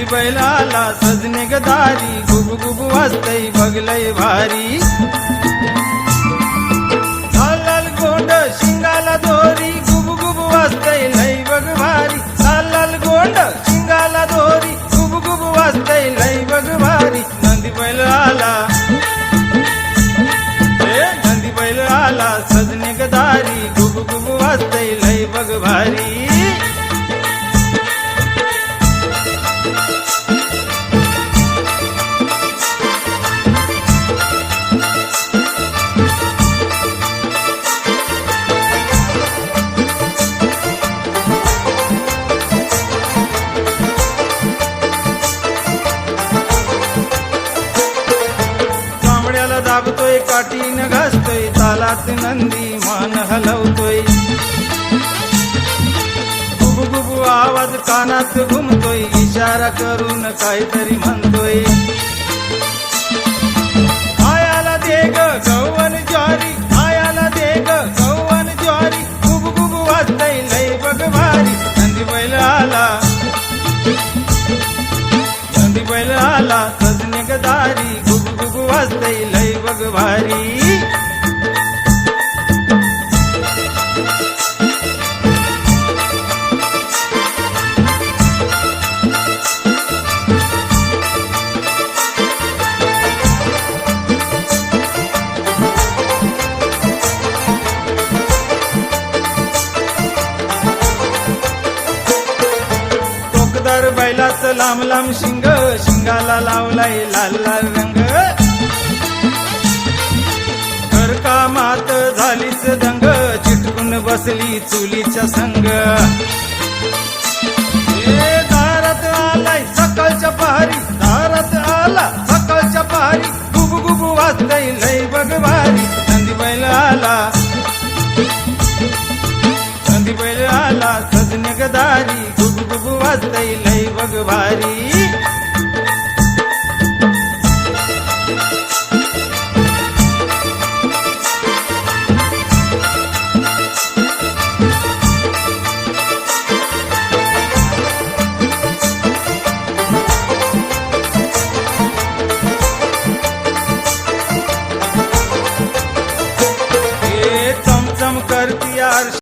नंदी बैल आला सजने गदारी गुब गुब वाजतय बगलय भारी लाल गोंड शिंगाला दोरी गुब गुब वाजतय लय बग भारी लाल गोंड शिंगाला दोरी गुब गुब वाजतय लय बग भारी नंदी बैल आला नंदी बैल आला सजने गदारी गुब गुब वाजतय लय बग भारी दाबतोय काठीनं घासतोय तालात नंदी मान हलवतोय गुब गुब आवाज कानात घुमतोय इशारा करून काहीतरी म्हणतोय आयाला दे ग गव्हाण ज्वारी आयाला दे ग गव्हाण ज्वारी गुब गुब वाजतय लय बग भारी नंदी बैल आला नंदी बैल आला सजने गदारी गुब गुब वाजतय लय बग भारी टोकदार बैलाचं लांब लांब शिंग शिंगाला लावलाय लाल लाल रंग घरकामात झालीच दंग चिटकून बसली चुलीच्या संग दारात आलाय सकाळच्या पहारी दारात आला सकाळच्या पहारी गुब गुब वाजतय लय बग भारी नंदी बैल आला नंदी बैल आला सजने गदारी गुब गुब वाजतय लय बग भारी